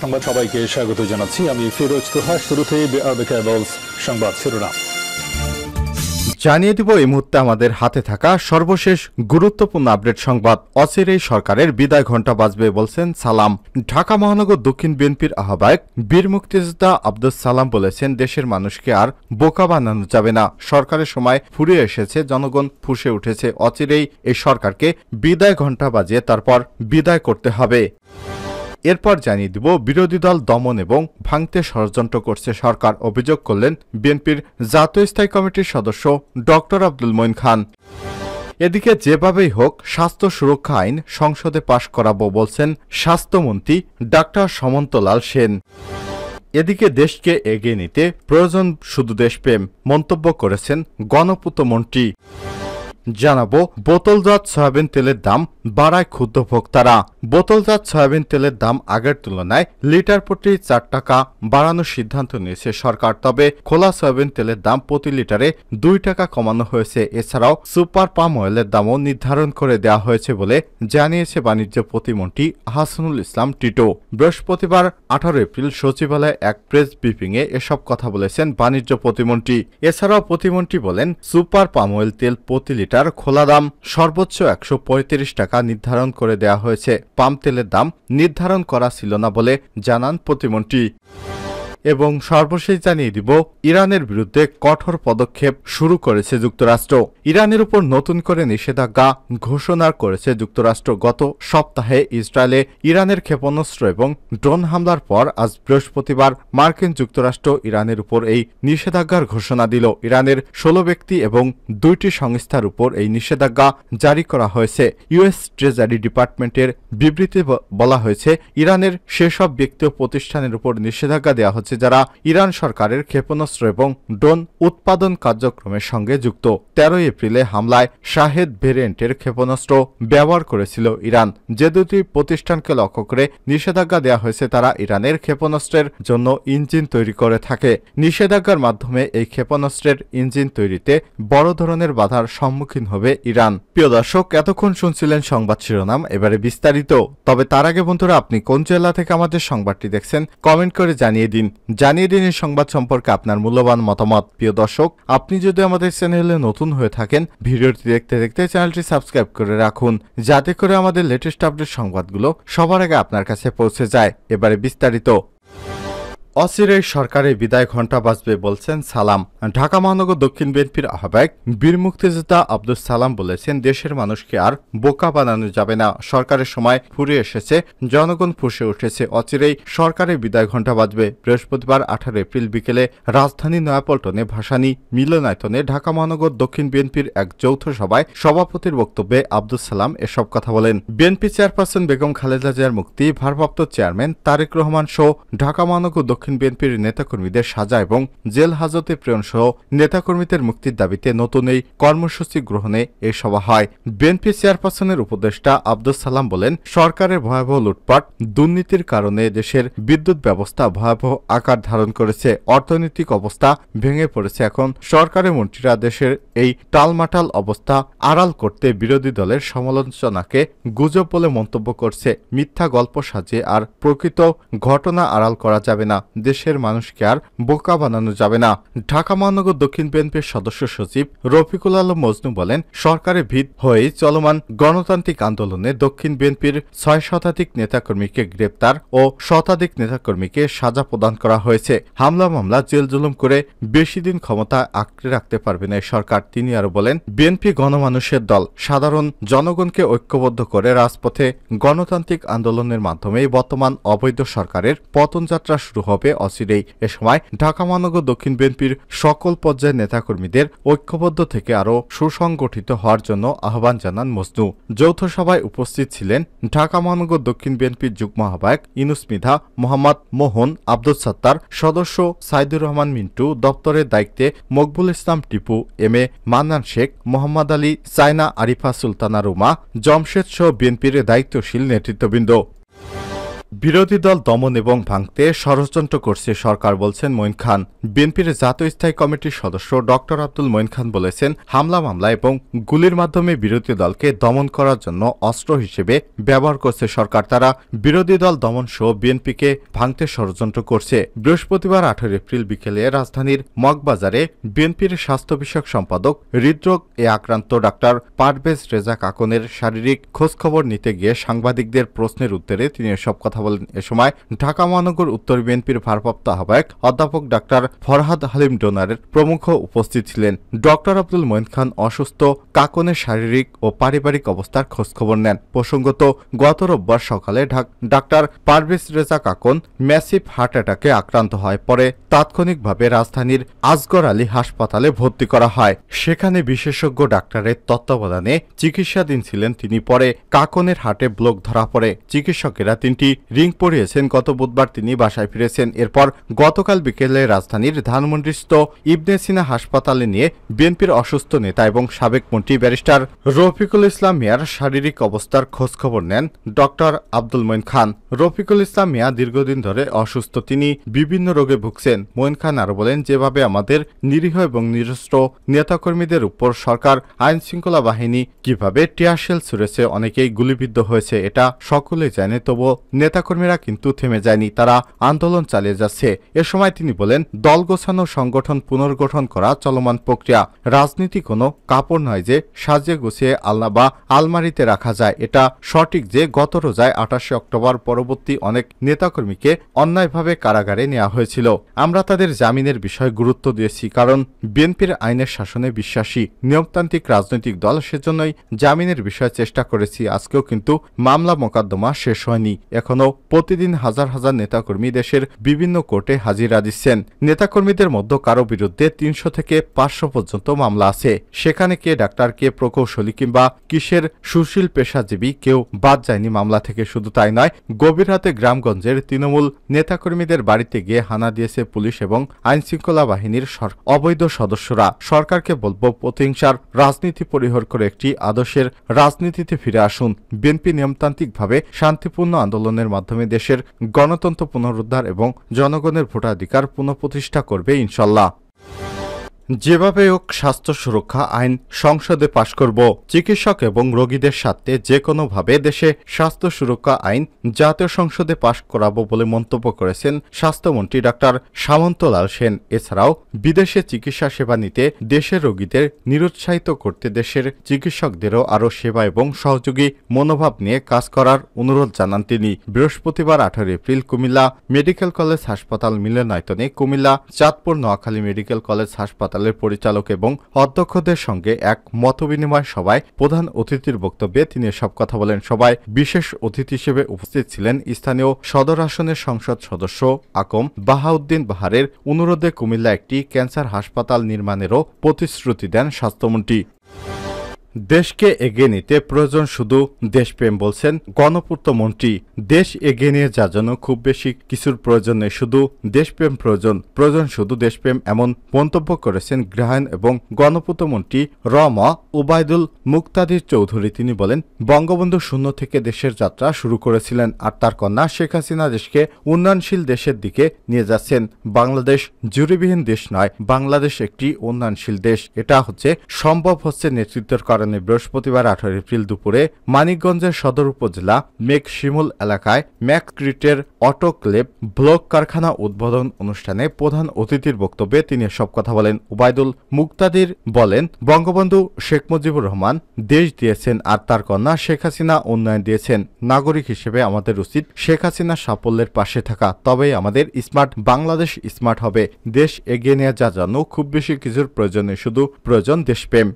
সংবাদ সবাইকে স্বাগত জানাচ্ছি আমি ফিরোজ তোহা। শুরুতে সংবাদ শিরোনাম জানিয়ে দিব এই মুহূর্তে আমাদের হাতে থাকা সর্বশেষ গুরুত্বপূর্ণ আপডেট সংবাদ। অচিরেই সরকারের বিদায় ঘণ্টা বাজবে বলছেন সালাম। ঢাকা মহানগর দক্ষিণ বিএনপির আহ্বায়ক বীর মুক্তিযোদ্ধা আব্দুস সালাম বলেছেন, দেশের মানুষকে আর বোকা বানানো যাবে না। সরকারের সময় ফুরিয়ে এসেছে, জনগণ ফুঁসে উঠেছে। অচিরেই এই সরকারকে বিদায় ঘণ্টা বাজিয়ে তারপর বিদায় করতে হবে। এরপর জানিয়ে দিব বিরোধী দল দমন এবং ভাঙতে ষড়যন্ত্র করছে সরকার, অভিযোগ করলেন বিএনপির জাতীয় স্থায়ী কমিটির সদস্য ডক্টর আব্দুল মঈন খান। এদিকে যেভাবেই হোক স্বাস্থ্য সুরক্ষা আইন সংসদে পাশ করাবো বলছেন স্বাস্থ্যমন্ত্রী ডাক্তার সমন্তলাল সেন। এদিকে দেশকে এগিয়ে নিতে প্রয়োজন শুধু দেশপ্রেম মন্তব্য করেছেন গণপূর্ত মন্ত্রী। জানাবো বোতলজাত সয়াবিন তেলের দাম বাড়ায় ক্ষুব্ধ ভোক্তারা। বোতলজাত সয়াবিন তেলের দাম আগের তুলনায় লিটার প্রতি 4 টাকা বাড়ানোর সিদ্ধান্ত নিয়েছে সরকার। তবে খোলা সয়াবিন তেলের দাম প্রতি লিটারে 2 টাকা কমানো হয়েছে। এছাড়াও সুপার পাম অয়েলের দামও নির্ধারণ করে দেওয়া হয়েছে বলে জানিয়েছে বাণিজ্য প্রতিমন্ত্রী হাসানুল ইসলাম টিটো। বৃহস্পতিবার 18 এপ্রিল সচিবালয়ে এক প্রেস ব্রিফিংয়ে এসব কথা বলেছেন বাণিজ্য প্রতিমন্ত্রী। এছাড়াও প্রতিমন্ত্রী বলেন, সুপার পাম অয়েল তেল প্রতি লিটার খোলা দাম সর্বোচ্চ 135 টাকা নির্ধারণ করে দেওয়া হয়েছে। পাম তেলের দাম নির্ধারণ করা ছিল না বলে জানান প্রতিমন্ত্রী। এবং সর্বশেষ জানিয়ে দিব ইরানের বিরুদ্ধে কঠোর পদক্ষেপ শুরু করেছে যুক্তরাষ্ট্র। ইরানের উপর নতুন করে নিষেধাজ্ঞা ঘোষণা করেছে যুক্তরাষ্ট্র। গত সপ্তাহে ইসরায়েলে ইরানের ক্ষেপণাস্ত্র এবং ড্রোন হামলার পর আজ বৃহস্পতিবার মার্কিন যুক্তরাষ্ট্র ইরানের উপর এই নিষেধাজ্ঞার ঘোষণা দিল। ইরানের 16 ব্যক্তি এবং 2টি সংস্থার উপর এই নিষেধাজ্ঞা জারি করা হয়েছে। ইউএস ট্রেজারি ডিপার্টমেন্টের বিবৃতি বলা হয়েছে, ইরানের সেসব ব্যক্তি ও প্রতিষ্ঠানের উপর নিষেধাজ্ঞা দেওয়া হচ্ছে যারা ইরান সরকারের ক্ষেপণাস্ত্র এবং ড্রোন উৎপাদন কার্যক্রমের সঙ্গে যুক্ত। 13 এপ্রিলে হামলায় শাহেদ ভেরিয়েন্টের ক্ষেপণাস্ত্র ব্যবহার করেছিল ইরান। যে দুটি প্রতিষ্ঠানকে লক্ষ্য করে নিষেধাজ্ঞা দেওয়া হয়েছে তারা ইরানের ক্ষেপণাস্ত্রের জন্য ইঞ্জিন তৈরি করে থাকে। নিষেধাজ্ঞার মাধ্যমে এই ক্ষেপণাস্ত্রের ইঞ্জিন তৈরিতে বড় ধরনের বাধার সম্মুখীন হবে ইরান। প্রিয় দর্শক, এতক্ষণ শুনছিলেন সংবাদ শিরোনাম, এবারে বিস্তারিত। তবে তার আগে বন্ধুরা, আপনি কোন জেলা থেকে আমাদের সংবাদটি দেখছেন কমেন্ট করে জানিয়ে দিন এই সংবাদ সম্পর্কে আপনার মূল্যবান মতামত। প্রিয় দর্শক, আপনি যদি আমাদের চ্যানেলে নতুন হয়ে থাকেন, ভিডিওটি দেখতে দেখতে চ্যানেলটি সাবস্ক্রাইব করে রাখুন, যাতে করে আমাদের লেটেস্ট আপডেট সংবাদগুলো সবার আগে আপনার কাছে পৌঁছে যায়। এবারে বিস্তারিত। অচিরেই সরকারের বিদায় ঘণ্টা বাজবে বলছেন সালাম। ঢাকা মহানগর দক্ষিণ বিএনপির আহ্বায়ক বীর মুক্তিযোদ্ধা আব্দুস সালাম বলেছেন, দেশের মানুষকে আর বোকা বানানো যাবে না। সরকারের সময় ফুরিয়ে এসেছে, জনগণ ফুঁসে উঠেছে। অচিরেই সরকারের বিদায় ঘণ্টা বাজবে। বৃহস্পতিবার 18 এপ্রিল বিকেলে রাজধানী নয়াপল্টনে ভাসানী মিলনায়তনে ঢাকা মহানগর দক্ষিণ বিএনপির এক যৌথ সভায় সভাপতির বক্তব্যে আব্দুস সালাম এসব কথা বলেন। বিএনপি চেয়ারপারসন বেগম খালেদা জিয়ার মুক্তি, ভারপ্রাপ্ত চেয়ারম্যান তারেক রহমান সহ ঢাকা মহানগর দক্ষিণ বিএনপির নেতাকর্মীদের সাজা এবং জেল হাজতে প্রেরণ সহ নেতাকর্মীদের মুক্তির দাবিতে নতুন এই কর্মসূচি গ্রহণে এই সভা হয়। বিএনপি চেয়ারপারসনের উপদেষ্টা আব্দুস সালাম বলেন, সরকারের ভয়াবহ লুটপাট দুর্নীতির কারণে দেশের বিদ্যুৎ ব্যবস্থা ভয়াবহ আকার ধারণ করেছে, অর্থনৈতিক অবস্থা ভেঙে পড়েছে। এখন সরকারের মন্ত্রীরা দেশের এই টালমাটাল অবস্থা আড়াল করতে বিরোধী দলের সমালোচনাকে গুজব বলে মন্তব্য করছে। মিথ্যা গল্প সাজিয়ে আর প্রকৃত ঘটনা আড়াল করা যাবে না। দেশের মানুষকে আর বোকা বানানো যাবে না। ঢাকা মহানগর দক্ষিণ বিএনপির সদস্য সচিব রফিকুল আলম মজনু বলেন, সরকারের ভিত হয়ে চলমান গণতান্ত্রিক আন্দোলনে দক্ষিণ বিএনপির 6 শতাধিক নেতাকর্মীকে গ্রেপ্তার ও শতাধিক নেতাকর্মীকে সাজা প্রদান করা হয়েছে। হামলা মামলা জেল জুলুম করে বেশি দিন ক্ষমতা আঁকড়ে রাখতে পারবে না সরকার। তিনি আরো বলেন, বিএনপি গণমানুষের দল, সাধারণ জনগণকে ঐক্যবদ্ধ করে রাজপথে গণতান্ত্রিক আন্দোলনের মাধ্যমে বর্তমান অবৈধ সরকারের পতনযাত্রা শুরু হবে অচিরেই। এ সময় ঢাকা মহানগর দক্ষিণ বিএনপির সকল পর্যায়ের নেতাকর্মীদের ঐক্যবদ্ধ থেকে আরও সুসংগঠিত হওয়ার জন্য আহ্বান জানান মজনু। যৌথ সভায় উপস্থিত ছিলেন ঢাকা মহানগর দক্ষিণ বিএনপির যুগ্ম আহ্বায়ক ইনুস মৃধা, মোহাম্মদ মোহন, আব্দুল সত্তার, সদস্য সাইদুর রহমান মিন্টু, দপ্তরের দায়িত্বে মকবুল ইসলাম টিপু, এম এ মান্নান শেখ, মোহাম্মদ আলী, সাইনা আরিফা সুলতানা রুমা, জমশেদ সহ বিএনপির দায়িত্বশীল নেতৃত্ববৃন্দ। বিরোধী দল দমন এবং ভাঙতে ষড়যন্ত্র করছে সরকার, বলছেন মঈন খান। বিএনপির জাতীয় স্থায়ী কমিটির সদস্য ডক্টর আব্দুল মঈন খান বলেছেন, হামলা মামলা এবং গুলির মাধ্যমে বিরোধী দলকে দমন করার জন্য অস্ত্র হিসেবে ব্যবহার করছে সরকার। তারা বিরোধী দল দমন সহ বিএনপিকে ভাঙতে ষড়যন্ত্র করছে। বৃহস্পতিবার 18 এপ্রিল বিকেলে রাজধানীর মগবাজারে বিএনপির স্বাস্থ্য বিষয়ক সম্পাদক হৃদরোগ আক্রান্ত ডাক্তার পারভেজ রেজা কাকনের শারীরিক খোঁজখবর নিতে গিয়ে সাংবাদিকদের প্রশ্নের উত্তরে তিনি এসব কথা বলেন। এ সময় ঢাকা মহানগর উত্তর বিএনপির ভারপ্রাপ্ত আহ্বায়ক অধ্যাপক ডাক্তার ফরহাদ হালিম ডোনারের প্রমুখ উপস্থিত ছিলেন। ডক্টর আব্দুল মঈন খান অসুস্থ কাকনের শারীরিক ও পারিবারিক অবস্থার খোঁজখবর নেন। প্রসঙ্গত, গত রোববার সকালে doctor Parvez Reza Kakon massive heart অ্যাটাকে আক্রান্ত হয়। পরে তাৎক্ষণিকভাবে রাজধানীর আসগর আলী হাসপাতালে ভর্তি করা হয়। সেখানে বিশেষজ্ঞ ডাক্তারের তত্ত্বাবধানে চিকিৎসাধীন ছিলেন তিনি। পরে কাকনের হার্টে ব্লক ধরা পড়ে চিকিৎসকেরা 3টি রিং পরিয়েছেন। গত বুধবার তিনি বাসায় ফিরেছেন। এরপর গতকাল বিকেলে রাজধানীর ধানমন্ডিস্থ ইবনে সিনা হাসপাতালে নিয়ে বিএনপির অসুস্থ নেতা এবং সাবেক মন্ত্রী ব্যারিস্টার রফিকুল ইসলাম মিয়ার শারীরিক অবস্থার খোঁজখবর নেন ডক্টর আব্দুল মঈন খান। রফিকুল ইসলাম মিয়া দীর্ঘদিন ধরে অসুস্থ, তিনি বিভিন্ন রোগে ভুগছেন। মঈন খান আরো বলেন, যেভাবে আমাদের নিরীহ এবং নিরস্ত্র নেতাকর্মীদের উপর সরকার আইন শৃঙ্খলা বাহিনী কিভাবে টিয়ারশেল ছুড়েছে, অনেকেই গুলিবিদ্ধ হয়েছে, এটা সকলেই জানে। তবুও নেতাকর্মীরা কিন্তু থেমে যায়নি, তারা আন্দোলন চালিয়ে যাচ্ছে। এ সময় তিনি বলেন, দল গোছানো, সংগঠন পুনর্গঠন করা চলমান প্রক্রিয়া। রাজনীতি কোনো কাপড় নয় যে সাজিয়ে গুছিয়ে আলনা বা আলমারিতে রাখা যায়। এটা সঠিক যে গত রোজায় 28 অক্টোবর পরবর্তী অনেক নেতাকর্মীকে অন্যায়ভাবে কারাগারে নেওয়া হয়েছিল। আমরা তাদের জামিনের বিষয়ে গুরুত্ব দিয়েছি, কারণ বিএনপির আইনের শাসনে বিশ্বাসী নিয়মতান্ত্রিক রাজনৈতিক দল, সেজন্যই জামিনের বিষয়ে চেষ্টা করেছি। আজকেও কিন্তু মামলা মোকদ্দমা শেষ হয়নি। এখনো প্রতিদিন হাজার হাজার নেতাকর্মী দেশের বিভিন্ন কোর্টে হাজিরা দিচ্ছেন। নেতাকর্মীদের মধ্যে কারো বিরুদ্ধে 300 থেকে 500 পর্যন্ত মামলা আছে। সেখানে কে ডাক্তার, কে প্রকৌশলী কিংবা কিসের সুশীল পেশাজীবী কেউ বাদ যায়নি মামলা থেকে। শুধু তাই নয়, গভীর রাতে গ্রামগঞ্জের তৃণমূল নেতাকর্মীদের বাড়িতে গিয়ে হানা দিয়েছে পুলিশ এবং আইনশৃঙ্খলা বাহিনীর অবৈধ সদস্যরা। সরকারকে বলবো, প্রতিহিংসার রাজনীতি পরিহার করে একটি আদর্শের রাজনীতিতে ফিরে আসুন। বিএনপি নিয়মতান্ত্রিকভাবে শান্তিপূর্ণ আন্দোলনের মাধ্যমে দেশের গণতন্ত্র পুনরুদ্ধার এবং জনগণের ভোটাধিকার পুনঃপ্রতিষ্ঠা করবে ইনশাল্লাহ। যেভাবে হোক স্বাস্থ্য সুরক্ষা আইন সংসদে পাশ করব। চিকিৎসক এবং রোগীদের স্বার্থে যে কোনোভাবে দেশে স্বাস্থ্য সুরক্ষা আইন জাতীয় সংসদে পাশ করাবো বলে মন্তব্য করেছেন স্বাস্থ্যমন্ত্রী ডাক্তার সামন্তলাল সেন। এছাড়াও বিদেশে চিকিৎসা সেবা নিতে দেশের রোগীদের নিরুৎসাহিত করতে দেশের চিকিৎসকদেরও আরও সেবা এবং সহযোগী মনোভাব নিয়ে কাজ করার অনুরোধ জানান তিনি। বৃহস্পতিবার 18 এপ্রিল কুমিল্লা মেডিকেল কলেজ হাসপাতাল মিলনায়তনে কুমিল্লা চাঁদপুর নোয়াখালী মেডিকেল কলেজ হাসপাতাল পরিচালক এবং অধ্যক্ষদের সঙ্গে এক মতবিনিময় সভায় প্রধান অতিথির বক্তব্যে তিনি এসব কথা বলেন। সভায় বিশেষ অতিথি হিসেবে উপস্থিত ছিলেন স্থানীয় সদর আসনের সংসদ সদস্য আকম বাহাউদ্দিন বাহারের অনুরোধে কুমিল্লা একটি ক্যান্সার হাসপাতাল নির্মাণেরও প্রতিশ্রুতি দেন স্বাস্থ্যমন্ত্রী। দেশকে এগিয়ে নিতে প্রয়োজন শুধু দেশপ্রেম, বলছেন গণপূর্ত মন্ত্রী। দেশ এগিয়ে নিয়ে যাওয়ার জন্য খুব বেশি কিছুর প্রয়োজন নেই, শুধু দেশপ্রেম প্রয়োজন শুধু দেশপ্রেম, এমন মন্তব্য করেছেন গৃহায়ন এবং গণপূর্ত মন্ত্রী রমা উবায়দুল মুক্তাদির চৌধুরী। তিনি বলেন, বঙ্গবন্ধু শূন্য থেকে দেশের যাত্রা শুরু করেছিলেন, আর তার কন্যা শেখ হাসিনা দেশকে উন্নয়নশীল দেশের দিকে নিয়ে যাচ্ছেন। বাংলাদেশ জুরিবিহীন দেশ নয়, বাংলাদেশ একটি উন্নয়নশীল দেশ। এটা সম্ভব হচ্ছে নেতৃত্বের কারণে। বৃহস্পতিবার 18 এপ্রিল দুপুরে মানিকগঞ্জের সদর উপজেলা মেঘশিমুল এলাকায় ম্যাকক্রিটের অটোক্লেভ ব্লক কারখানা উদ্বোধন অনুষ্ঠানে প্রধান অতিথির বক্তব্যে তিনি এসব কথা বলেন। উবায়দুল মুক্তাদির বলেন, বঙ্গবন্ধু শেখ মুজিবুর রহমান দেশ দিয়েছেন, আর তার কন্যা শেখ হাসিনা উন্নয়ন দিয়েছেন। নাগরিক হিসেবে আমাদের উচিত শেখ হাসিনার সাফল্যের পাশে থাকা, তবেই আমাদের স্মার্ট বাংলাদেশ স্মার্ট হবে। দেশ এগিয়ে নিয়ে যাওয়ার জন্য খুব বেশি কিছুর প্রয়োজন নেই, শুধু প্রয়োজন দেশপ্রেম।